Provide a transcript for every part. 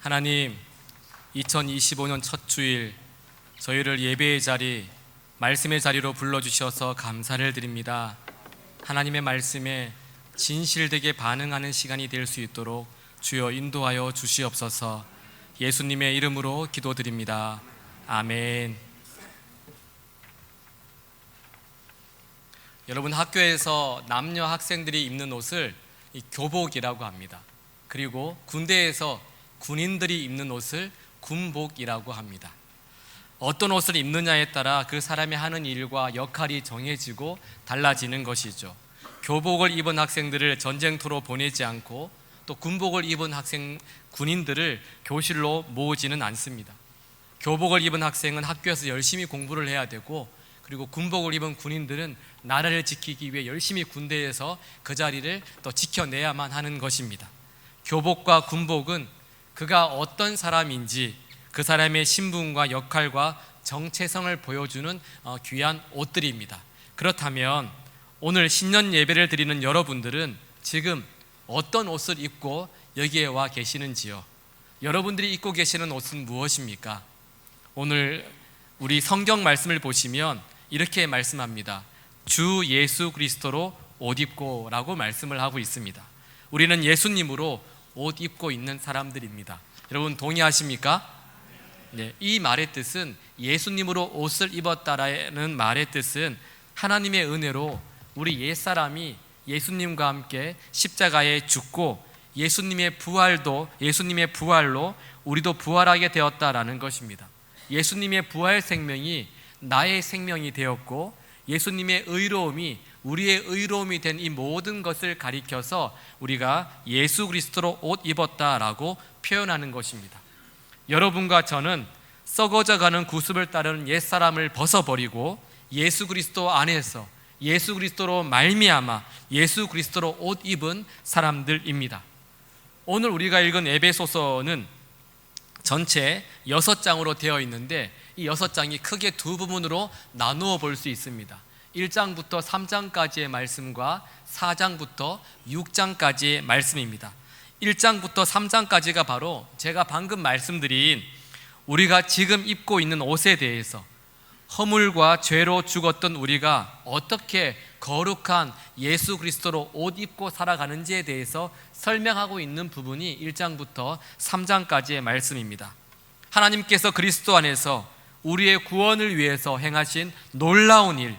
하나님, 2025년 첫 주일 저희를 예배의 자리, 말씀의 자리로 불러주셔서 감사를 드립니다. 하나님의 말씀에 진실되게 반응하는 시간이 될 수 있도록 주여 인도하여 주시옵소서. 예수님의 이름으로 기도드립니다. 아멘. 여러분, 학교에서 남녀 학생들이 입는 옷을 교복이라고 합니다. 그리고 군대에서 군인들이 입는 옷을 군복이라고 합니다. 어떤 옷을 입느냐에 따라 그 사람이 하는 일과 역할이 정해지고 달라지는 것이죠. 교복을 입은 학생들을 전쟁터로 보내지 않고 또 군복을 입은 군인들을 교실로 모으지는 않습니다. 교복을 입은 학생은 학교에서 열심히 공부를 해야 되고, 그리고 군복을 입은 군인들은 나라를 지키기 위해 열심히 군대에서 그 자리를 또 지켜내야만 하는 것입니다. 교복과 군복은 그가 어떤 사람인지 그 사람의 신분과 역할과 정체성을 보여주는 귀한 옷들입니다. 그렇다면 오늘 신년 예배를 드리는 여러분들은 지금 어떤 옷을 입고 여기에 와 계시는지요? 여러분들이 입고 계시는 옷은 무엇입니까? 오늘 우리 성경 말씀을 보시면 이렇게 말씀합니다. 주 예수 그리스도로 옷 입고 라고 말씀을 하고 있습니다. 우리는 예수님으로 옷 입고 있는 사람들입니다. 여러분 동의하십니까? 네, 이 말의 뜻은, 예수님으로 옷을 입었다라는 말의 뜻은 하나님의 은혜로 우리 옛사람이 예수님과 함께 십자가에 죽고 예수님의 부활로 우리도 부활하게 되었다라는 것입니다. 예수님의 부활 생명이 나의 생명이 되었고, 예수님의 의로움이 우리의 의로움이 된 이 모든 것을 가리켜서 우리가 예수 그리스도로 옷 입었다라고 표현하는 것입니다. 여러분과 저는 썩어져가는 구습을 따르는 옛사람을 벗어버리고 예수 그리스도 안에서 예수 그리스도로 말미암아 예수 그리스도로 옷 입은 사람들입니다. 오늘 우리가 읽은 에베소서는 전체 6장으로 되어 있는데, 이 6장이 크게 두 부분으로 나누어 볼 수 있습니다. 1장부터 3장까지의 말씀과 4장부터 6장까지의 말씀입니다. 1장부터 3장까지가 바로 제가 방금 말씀드린 우리가 지금 입고 있는 옷에 대해서, 허물과 죄로 죽었던 우리가 어떻게 거룩한 예수 그리스도로 옷 입고 살아가는지에 대해서 설명하고 있는 부분이 1장부터 3장까지의 말씀입니다. 하나님께서 그리스도 안에서 우리의 구원을 위해서 행하신 놀라운 일,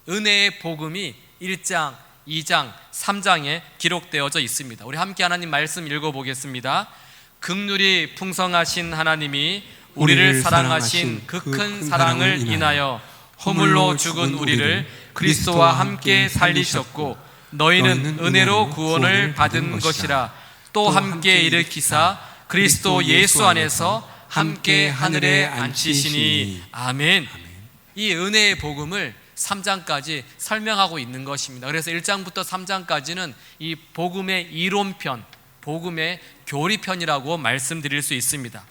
은혜의 복음이 1장, 2장, 3장에 기록되어져 있습니다. 우리 함께 하나님 말씀 읽어보겠습니다. 긍휼이 풍성하신 하나님이 우리를 사랑하신 그 큰 사랑을 인하여 허물로 죽은 우리를 그리스도와 함께 살리셨고, 너희는 은혜로 구원을 받은 것이라. 또 함께 일으키사 그리스도 예수 안에서 함께 하늘에 앉히시니. 아멘. 이 은혜의 복음을 3장까지 설명하고 있는 것입니다. 그래서 1장부터 3장까지는 이 복음의 이론편, 복음의 교리편이라고 말씀드릴 수 있습니다.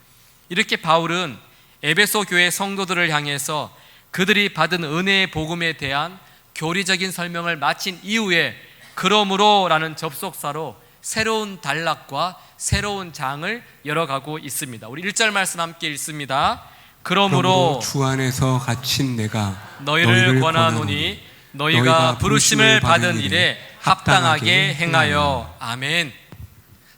이렇게 바울은 에베소 교회 성도들을 향해서 그들이 받은 은혜의 복음에 대한 교리적인 설명을 마친 이후에 그러므로 라는 접속사로 새로운 단락과 새로운 장을 열어가고 있습니다. 우리 1절 말씀 함께 읽습니다. 그러므로 주 안에서 갇힌 내가 너희를 권하노니 너희가 부르심을 받은 일에 합당하게 행하여. 아멘.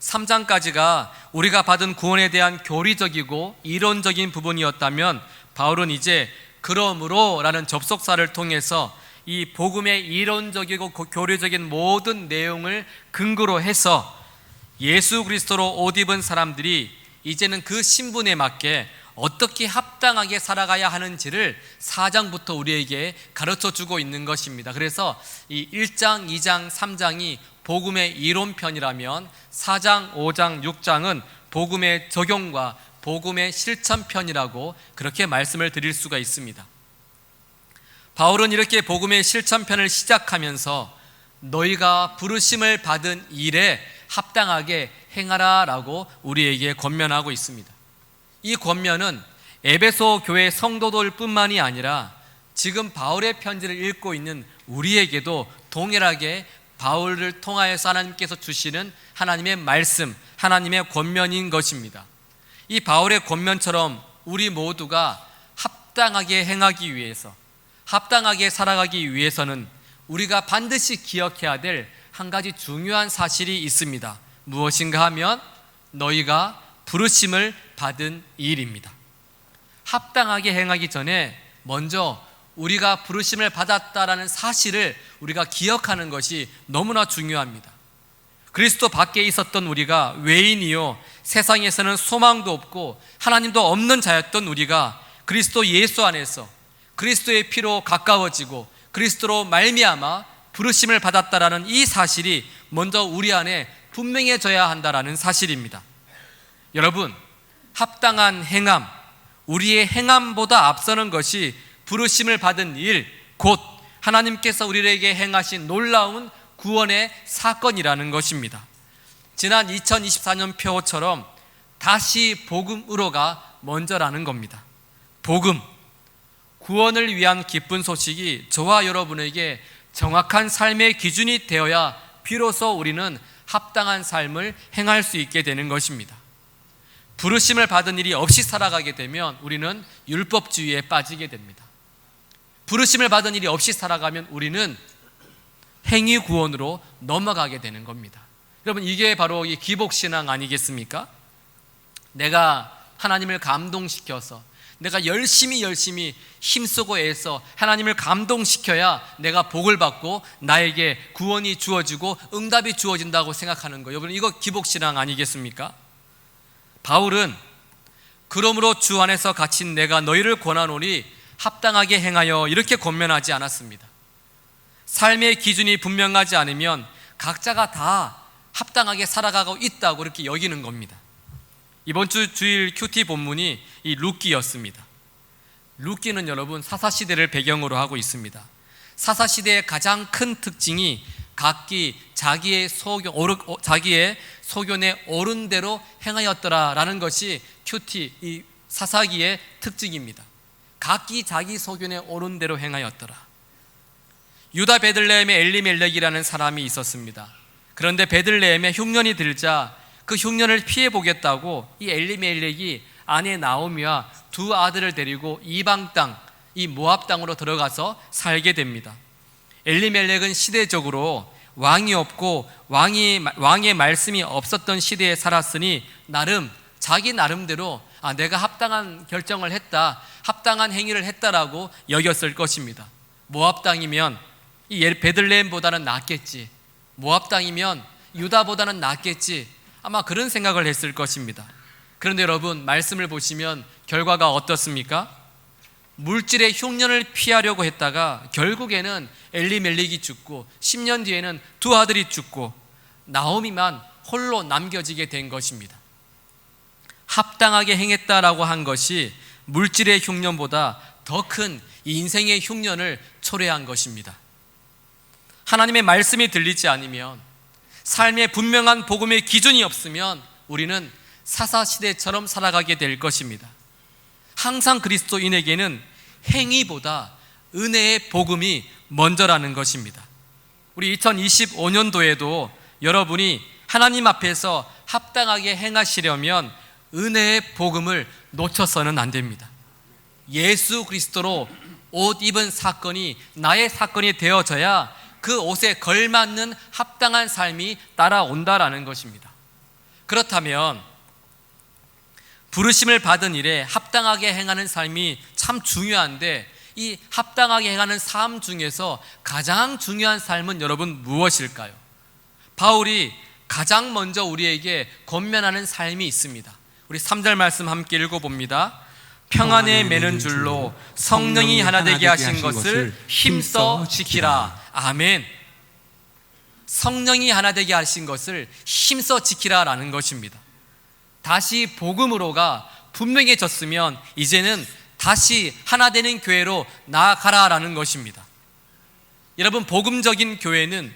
3장까지가 우리가 받은 구원에 대한 교리적이고 이론적인 부분이었다면, 바울은 이제 그러므로 라는 접속사를 통해서 이 복음의 이론적이고 교리적인 모든 내용을 근거로 해서 예수 그리스도로 옷 입은 사람들이 이제는 그 신분에 맞게 어떻게 합당하게 살아가야 하는지를 4장부터 우리에게 가르쳐주고 있는 것입니다. 그래서 이 1장, 2장, 3장이 복음의 이론편이라면 4장, 5장, 6장은 복음의 적용과 복음의 실천편이라고 그렇게 말씀을 드릴 수가 있습니다. 바울은 이렇게 복음의 실천편을 시작하면서 너희가 부르심을 받은 일에 합당하게 행하라 라고 우리에게 권면하고 있습니다. 이 권면은 에베소 교회 성도들 뿐만이 아니라 지금 바울의 편지를 읽고 있는 우리에게도 동일하게 바울을 통하여서 하나님께서 주시는 하나님의 말씀, 하나님의 권면인 것입니다. 이 바울의 권면처럼 우리 모두가 합당하게 행하기 위해서, 합당하게 살아가기 위해서는 우리가 반드시 기억해야 될 한 가지 중요한 사실이 있습니다. 무엇인가 하면 너희가 부르심을 받은 일입니다. 합당하게 행하기 전에 먼저 우리가 부르심을 받았다라는 사실을 우리가 기억하는 것이 너무나 중요합니다. 그리스도 밖에 있었던 우리가, 외인이요 세상에서는 소망도 없고 하나님도 없는 자였던 우리가 그리스도 예수 안에서 그리스도의 피로 가까워지고 그리스도로 말미암아 부르심을 받았다라는 이 사실이 먼저 우리 안에 분명해져야 한다라는 사실입니다. 여러분, 합당한 행함, 우리의 행함보다 앞서는 것이 부르심을 받은 일, 곧 하나님께서 우리에게 행하신 놀라운 구원의 사건이라는 것입니다. 지난 2024년 표처럼 다시 복음으로가 먼저라는 겁니다. 복음, 구원을 위한 기쁜 소식이 저와 여러분에게 정확한 삶의 기준이 되어야 비로소 우리는 합당한 삶을 행할 수 있게 되는 것입니다. 부르심을 받은 일이 없이 살아가게 되면 우리는 율법주의에 빠지게 됩니다. 부르심을 받은 일이 없이 살아가면 우리는 행위 구원으로 넘어가게 되는 겁니다. 여러분, 이게 바로 이 기복신앙 아니겠습니까? 내가 하나님을 감동시켜서, 내가 열심히 힘쓰고 애써 하나님을 감동시켜야 내가 복을 받고 나에게 구원이 주어지고 응답이 주어진다고 생각하는 거예요. 여러분, 이거 기복신앙 아니겠습니까? 바울은 그러므로 주 안에서 갇힌 내가 너희를 권하노니 합당하게 행하여 이렇게 권면하지 않았습니다. 삶의 기준이 분명하지 않으면 각자가 다 합당하게 살아가고 있다고 이렇게 여기는 겁니다. 이번 주 주일 큐티 본문이 이 룻기였습니다. 룻기는 여러분 사사시대를 배경으로 하고 있습니다. 사사시대의 가장 큰 특징이 각기 자기의 소견에 옳은 대로 행하였더라라는 것이 큐티, 이 사사기의 특징입니다. 각기 자기 소견에 옳은 대로 행하였더라. 유다 베들레헴에 엘리멜렉이라는 사람이 있었습니다. 그런데 베들레헴에 흉년이 들자 그 흉년을 피해보겠다고 이 엘리멜렉이 아내 나오미와 두 아들을 데리고 이방 땅, 이 모압 땅으로 들어가서 살게 됩니다. 엘리멜렉은 시대적으로 왕이 없고 왕의 말씀이 없었던 시대에 살았으니 자기 나름대로 내가 합당한 결정을 했다, 합당한 행위를 했다라고 여겼을 것입니다. 모압 땅이면 이 베들레헴보다는 낫겠지, 모압 땅이면 유다보다는 낫겠지, 아마 그런 생각을 했을 것입니다. 그런데 여러분, 말씀을 보시면 결과가 어떻습니까? 물질의 흉년을 피하려고 했다가 결국에는 엘리멜렉이 죽고 10년 뒤에는 두 아들이 죽고 나오미만 홀로 남겨지게 된 것입니다. 합당하게 행했다라고 한 것이 물질의 흉년보다 더 큰 인생의 흉년을 초래한 것입니다. 하나님의 말씀이 들리지 않으면, 삶의 분명한 복음의 기준이 없으면 우리는 사사시대처럼 살아가게 될 것입니다. 항상 그리스도인에게는 행위보다 은혜의 복음이 먼저라는 것입니다. 우리 2025년도에도 여러분이 하나님 앞에서 합당하게 행하시려면 은혜의 복음을 놓쳐서는 안 됩니다. 예수 그리스도로 옷 입은 사건이 나의 사건이 되어져야 그 옷에 걸맞는 합당한 삶이 따라온다라는 것입니다. 그렇다면 부르심을 받은 일에 합당하게 행하는 삶이 참 중요한데, 이 합당하게 행하는 삶 중에서 가장 중요한 삶은 여러분 무엇일까요? 바울이 가장 먼저 우리에게 권면하는 삶이 있습니다. 우리 3절 말씀 함께 읽어봅니다. 평안에 매는 줄로 성령이 하나 되게 하신 것을 힘써 지키라. 아멘. 성령이 하나 되게 하신 것을 힘써 지키라라는 것입니다. 다시 복음으로가 분명해졌으면 이제는 다시 하나 되는 교회로 나아가라라는 것입니다. 여러분, 복음적인 교회는,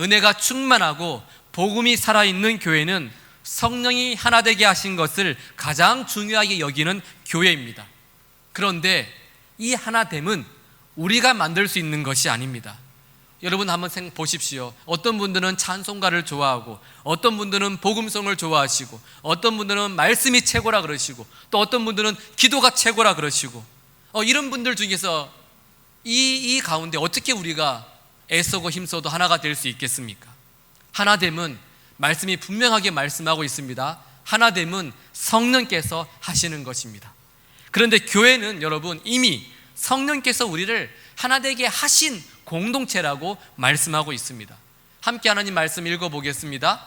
은혜가 충만하고 복음이 살아있는 교회는 성령이 하나 되게 하신 것을 가장 중요하게 여기는 교회입니다. 그런데 이 하나됨은 우리가 만들 수 있는 것이 아닙니다. 여러분 한번 보십시오. 어떤 분들은 찬송가를 좋아하고, 어떤 분들은 복음송을 좋아하시고, 어떤 분들은 말씀이 최고라 그러시고, 또 어떤 분들은 기도가 최고라 그러시고, 이런 분들 중에서 이 가운데 어떻게 우리가 애써고 힘써도 하나가 될 수 있겠습니까? 하나됨은 말씀이 분명하게 말씀하고 있습니다. 하나됨은 성령께서 하시는 것입니다. 그런데 교회는 여러분 이미 성령께서 우리를 하나되게 하신 공동체라고 말씀하고 있습니다. 함께 하나님 말씀 읽어보겠습니다.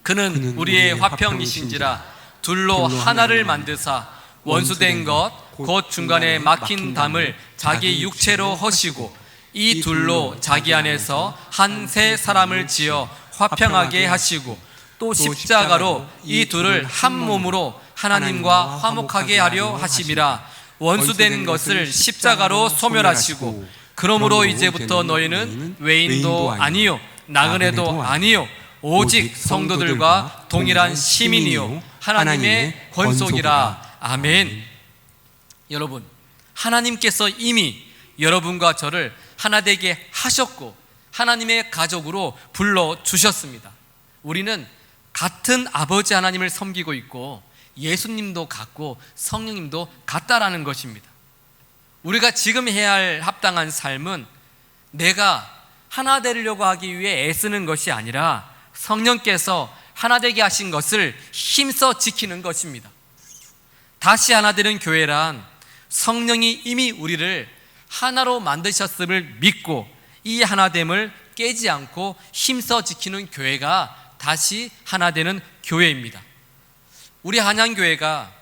그는 우리의 화평이신지라 둘로 하나를 만드사 원수된 것 곧 중간에 막힌 담을 자기 육체로 허시고 이 둘로 자기 안에서 한 새 사람을 지어 화평하게 하시고 또 십자가로 이 둘을 한 몸으로 하나님과 화목하게 하려 하심이라. 원수된 것을 십자가로 소멸하시고 그러므로 이제부터 너희는 외인도 아니요 나그네도 아니요 오직 성도들과 동일한 시민이요 하나님의 권속이라. 아멘. 여러분, 하나님께서 이미 여러분과 저를 하나되게 하셨고 하나님의 가족으로 불러주셨습니다. 우리는 같은 아버지 하나님을 섬기고 있고 예수님도 같고 성령님도 같다라는 것입니다. 우리가 지금 해야 할 합당한 삶은 내가 하나 되려고 하기 위해 애쓰는 것이 아니라 성령께서 하나 되게 하신 것을 힘써 지키는 것입니다. 다시 하나 되는 교회란 성령이 이미 우리를 하나로 만드셨음을 믿고 이 하나됨을 깨지 않고 힘써 지키는 교회가 다시 하나 되는 교회입니다. 우리 한양교회가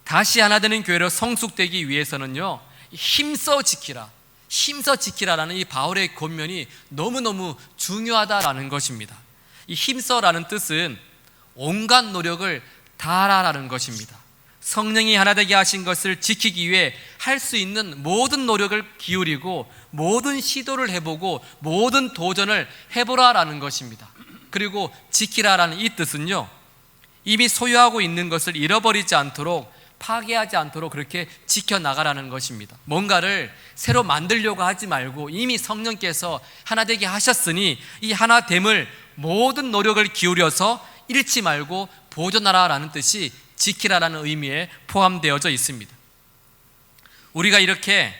다시 하나 되는 교회로 성숙되기 위해서는요, 힘써 지키라라는 이 바울의 권면이 너무너무 중요하다라는 것입니다. 이 힘써라는 뜻은 온갖 노력을 다하라라는 것입니다. 성령이 하나 되게 하신 것을 지키기 위해 할 수 있는 모든 노력을 기울이고 모든 시도를 해보고 모든 도전을 해보라라는 것입니다. 그리고 지키라라는 이 뜻은요, 이미 소유하고 있는 것을 잃어버리지 않도록, 파괴하지 않도록 그렇게 지켜나가라는 것입니다. 뭔가를 새로 만들려고 하지 말고 이미 성령께서 하나 되게 하셨으니 이 하나됨을 모든 노력을 기울여서 잃지 말고 보존하라라는 뜻이 지키라라는 의미에 포함되어져 있습니다. 우리가 이렇게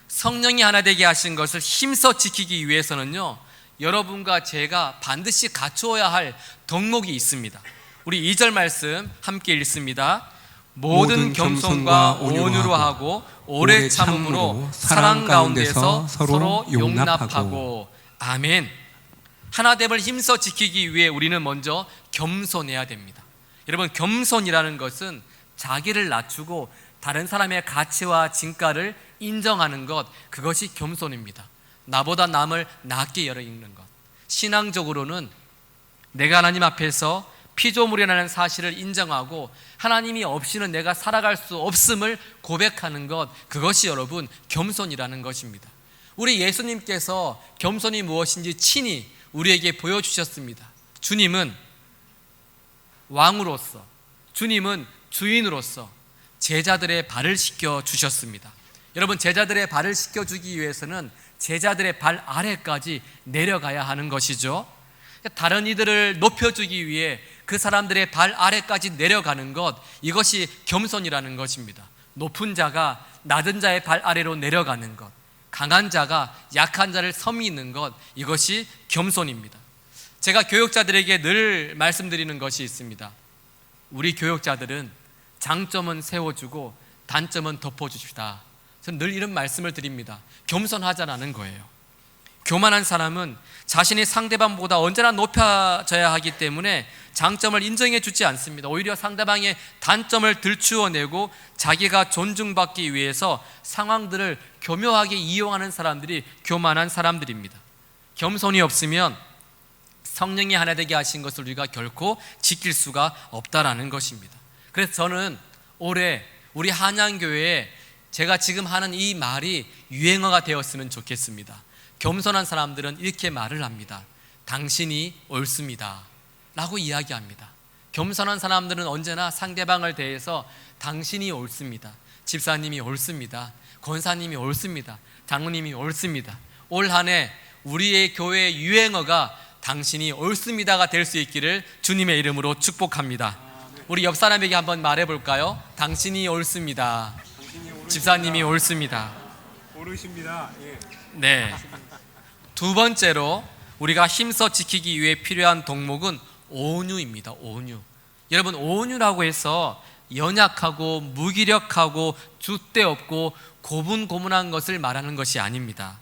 성령이 하나 되게 하신 것을 힘써 지키기 위해서는요, 여러분과 제가 반드시 갖추어야 할 덕목이 있습니다. 우리 2절 말씀 함께 읽습니다. 모든 겸손과 온유로 하고 오래 참음으로 사랑 가운데서 서로 용납하고. 아멘. 하나됨을 힘써 지키기 위해 우리는 먼저 겸손해야 됩니다. 여러분, 겸손이라는 것은 자기를 낮추고 다른 사람의 가치와 진가를 인정하는 것, 그것이 겸손입니다. 나보다 남을 낮게 여기는 것. 신앙적으로는 내가 하나님 앞에서 피조물이라는 사실을 인정하고 하나님이 없이는 내가 살아갈 수 없음을 고백하는 것, 그것이 여러분 겸손이라는 것입니다. 우리 예수님께서 겸손이 무엇인지 친히 우리에게 보여주셨습니다. 주님은 왕으로서, 주님은 주인으로서 제자들의 발을 씻겨 주셨습니다. 여러분, 제자들의 발을 씻겨 주기 위해서는 제자들의 발 아래까지 내려가야 하는 것이죠. 다른 이들을 높여주기 위해 그 사람들의 발 아래까지 내려가는 것, 이것이 겸손이라는 것입니다. 높은 자가 낮은 자의 발 아래로 내려가는 것, 강한 자가 약한 자를 섬기는 것, 이것이 겸손입니다. 제가 교육자들에게 늘 말씀드리는 것이 있습니다. 우리 교육자들은 장점은 세워주고 단점은 덮어주시다. 저는 늘 이런 말씀을 드립니다. 겸손하자라는 거예요. 교만한 사람은 자신이 상대방보다 언제나 높아져야 하기 때문에 장점을 인정해 주지 않습니다. 오히려 상대방의 단점을 들추어내고 자기가 존중받기 위해서 상황들을 교묘하게 이용하는 사람들이 교만한 사람들입니다. 겸손이 없으면 성령이 하나 되게 하신 것을 우리가 결코 지킬 수가 없다라는 것입니다. 그래서 저는 올해 우리 한양교회에 제가 지금 하는 이 말이 유행어가 되었으면 좋겠습니다. 겸손한 사람들은 이렇게 말을 합니다. 당신이 옳습니다 라고 이야기합니다. 겸손한 사람들은 언제나 상대방을 대해서 당신이 옳습니다, 집사님이 옳습니다, 권사님이 옳습니다, 장로님이 옳습니다. 올 한 해 우리의 교회의 유행어가 당신이 옳습니다가 될 수 있기를 주님의 이름으로 축복합니다. 우리 옆 사람에게 한번 말해볼까요? 당신이 옳습니다. 집사님이 옳습니다. 오르십니다. 예. 네. 두 번째로 우리가 힘써 지키기 위해 필요한 덕목은 온유입니다. 온유. 여러분, 온유라고 해서 연약하고 무기력하고 줏대없고 고분고분한 것을 말하는 것이 아닙니다.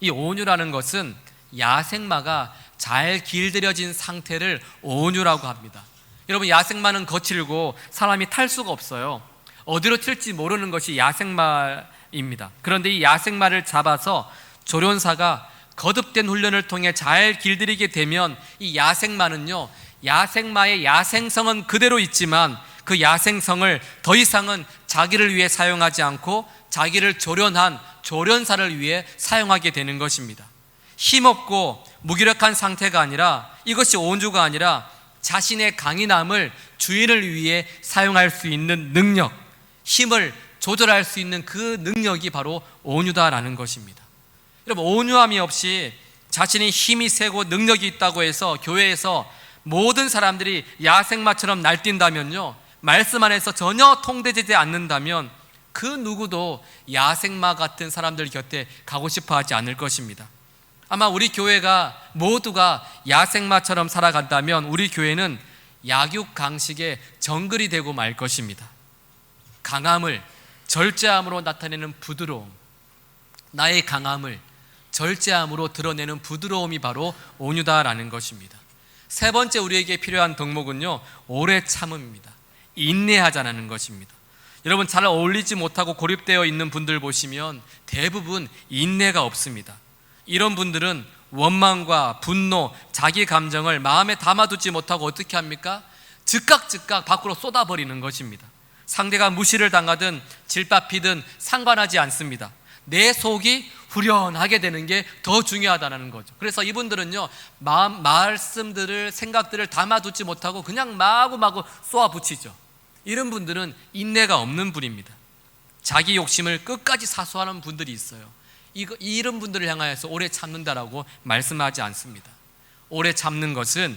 이 온유라는 것은 야생마가 잘 길들여진 상태를 온유라고 합니다. 여러분, 야생마는 거칠고 사람이 탈 수가 없어요. 어디로 튈지 모르는 것이 야생마입니다. 그런데 이 야생마를 잡아서 조련사가 거듭된 훈련을 통해 잘 길들이게 되면 이 야생마는요, 야생마의 야생성은 그대로 있지만 그 야생성을 더 이상은 자기를 위해 사용하지 않고 자기를 조련한 조련사를 위해 사용하게 되는 것입니다. 힘없고 무기력한 상태가 아니라, 이것이 온유가 아니라 자신의 강인함을 주인을 위해 사용할 수 있는 능력, 힘을 조절할 수 있는 그 능력이 바로 온유다라는 것입니다. 여러분, 온유함이 없이 자신이 힘이 세고 능력이 있다고 해서 교회에서 모든 사람들이 야생마처럼 날뛴다면요, 말씀 안에서 전혀 통제되지 않는다면 그 누구도 야생마 같은 사람들 곁에 가고 싶어 하지 않을 것입니다. 아마 우리 교회가 모두가 야생마처럼 살아간다면 우리 교회는 약육강식의 정글이 되고 말 것입니다. 강함을 절제함으로 나타내는 부드러움, 나의 강함을 절제함으로 드러내는 부드러움이 바로 온유다라는 것입니다. 세 번째 우리에게 필요한 덕목은요, 오래 참음입니다. 인내하자는 것입니다. 여러분, 잘 어울리지 못하고 고립되어 있는 분들 보시면 대부분 인내가 없습니다. 이런 분들은 원망과 분노, 자기 감정을 마음에 담아두지 못하고 어떻게 합니까? 즉각 밖으로 쏟아버리는 것입니다. 상대가 무시를 당하든 질밥히든 상관하지 않습니다. 내 속이 후련하게 되는 게 더 중요하다는 거죠. 그래서 이분들은요, 말씀들을, 생각들을 담아두지 못하고 그냥 마구마구 쏘아붙이죠. 이런 분들은 인내가 없는 분입니다. 자기 욕심을 끝까지 사수하는 분들이 있어요. 이런 분들을 향하여서 오래 참는다라고 말씀하지 않습니다. 오래 참는 것은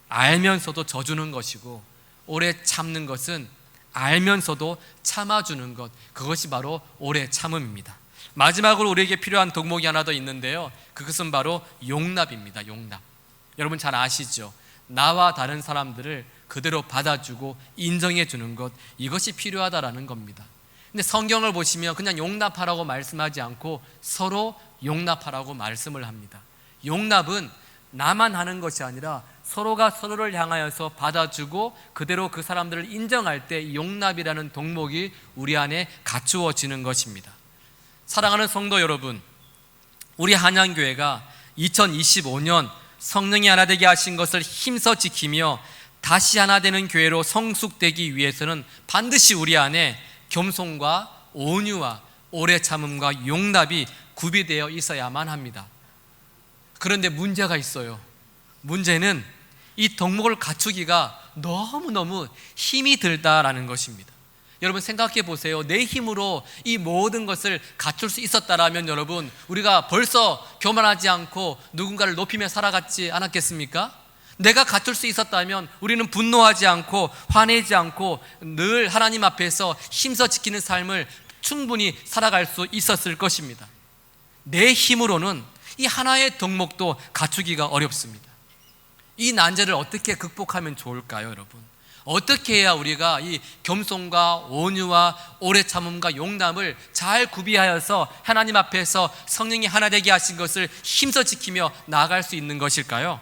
알면서도 져주는 것이고, 오래 참는 것은 알면서도 참아주는 것, 그것이 바로 오래 참음입니다. 마지막으로 우리에게 필요한 덕목이 하나 더 있는데요, 그것은 바로 용납입니다. 용납. 여러분 잘 아시죠? 나와 다른 사람들을 그대로 받아주고 인정해 주는 것, 이것이 필요하다라는 겁니다. 근데 성경을 보시면 그냥 용납하라고 말씀하지 않고 서로 용납하라고 말씀을 합니다. 용납은 나만 하는 것이 아니라 서로가 서로를 향하여서 받아주고 그대로 그 사람들을 인정할 때 용납이라는 덕목이 우리 안에 갖추어지는 것입니다. 사랑하는 성도 여러분, 우리 한양교회가 2025년 성령이 하나 되게 하신 것을 힘써 지키며 다시 하나 되는 교회로 성숙되기 위해서는 반드시 우리 안에 겸손과 온유와 오래 참음과 용납이 구비되어 있어야만 합니다. 그런데 문제가 있어요. 문제는 이 덕목을 갖추기가 너무너무 힘이 들다라는 것입니다. 여러분 생각해 보세요. 내 힘으로 이 모든 것을 갖출 수 있었다라면 여러분, 우리가 벌써 교만하지 않고 누군가를 높이며 살아갔지 않았겠습니까? 내가 갖출 수 있었다면 우리는 분노하지 않고 화내지 않고 늘 하나님 앞에서 힘써 지키는 삶을 충분히 살아갈 수 있었을 것입니다. 내 힘으로는 이 하나의 덕목도 갖추기가 어렵습니다. 이 난제를 어떻게 극복하면 좋을까요, 여러분? 어떻게 해야 우리가 이 겸손과 온유와 오래 참음과 용납을 잘 구비하여서 하나님 앞에서 성령이 하나 되게 하신 것을 힘써 지키며 나아갈 수 있는 것일까요?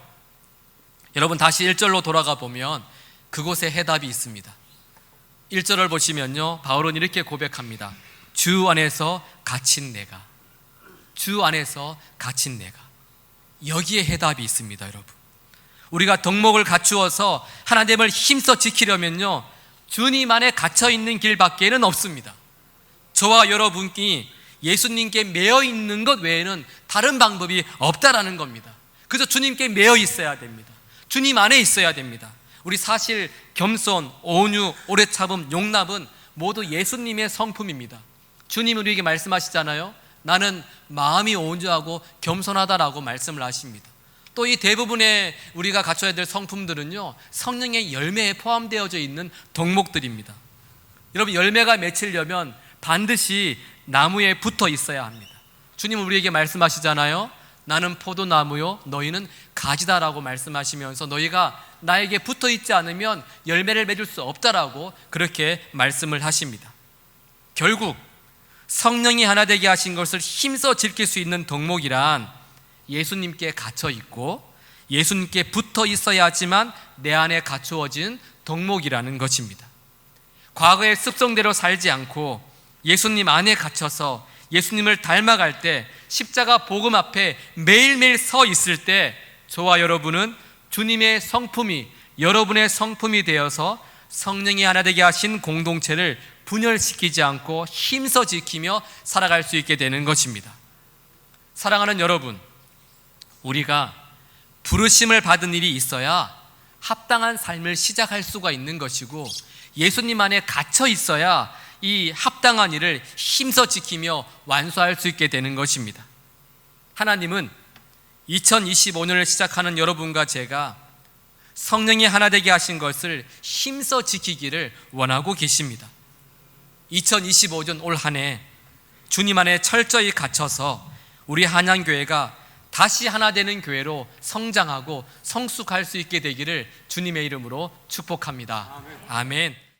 여러분 다시 1절로 돌아가 보면 그곳에 해답이 있습니다. 1절을 보시면요, 바울은 이렇게 고백합니다. 주 안에서 갇힌 내가, 주 안에서 갇힌 내가. 여기에 해답이 있습니다. 여러분, 우리가 덕목을 갖추어서 하나님을 힘써 지키려면요, 주님 안에 갇혀있는 길밖에는 없습니다. 저와 여러분이 예수님께 매여 있는 것 외에는 다른 방법이 없다라는 겁니다. 그래서 주님께 매여 있어야 됩니다. 주님 안에 있어야 됩니다. 우리 사실 겸손, 온유, 오래 참음, 용납은 모두 예수님의 성품입니다. 주님 우리에게 말씀하시잖아요. 나는 마음이 온유하고 겸손하다라고 말씀을 하십니다. 또 이 대부분의 우리가 갖춰야 될 성품들은요, 성령의 열매에 포함되어져 있는 덕목들입니다. 여러분, 열매가 맺히려면 반드시 나무에 붙어 있어야 합니다. 주님은 우리에게 말씀하시잖아요. 나는 포도나무요 너희는 가지다라고 말씀하시면서 너희가 나에게 붙어 있지 않으면 열매를 맺을 수 없다라고 그렇게 말씀을 하십니다. 결국 성령이 하나 되게 하신 것을 힘써 지킬 수 있는 덕목이란 예수님께 갇혀 있고 예수님께 붙어 있어야 하지만 내 안에 갖추어진 덕목이라는 것입니다. 과거의 습성대로 살지 않고 예수님 안에 갇혀서 예수님을 닮아갈 때 십자가 복음 앞에 매일매일 서 있을 때 저와 여러분은 주님의 성품이 여러분의 성품이 되어서 성령이 하나 되게 하신 공동체를 분열시키지 않고 힘써 지키며 살아갈 수 있게 되는 것입니다. 사랑하는 여러분, 우리가 부르심을 받은 일이 있어야 합당한 삶을 시작할 수가 있는 것이고 예수님 안에 갇혀 있어야 이 합당한 일을 힘써 지키며 완수할 수 있게 되는 것입니다. 하나님은 2025년을 시작하는 여러분과 제가 성령이 하나 되게 하신 것을 힘써 지키기를 원하고 계십니다. 2025년 올 한 해 주님 안에 철저히 갇혀서 우리 한양교회가 다시 하나 되는 교회로 성장하고 성숙할 수 있게 되기를 주님의 이름으로 축복합니다. 아멘.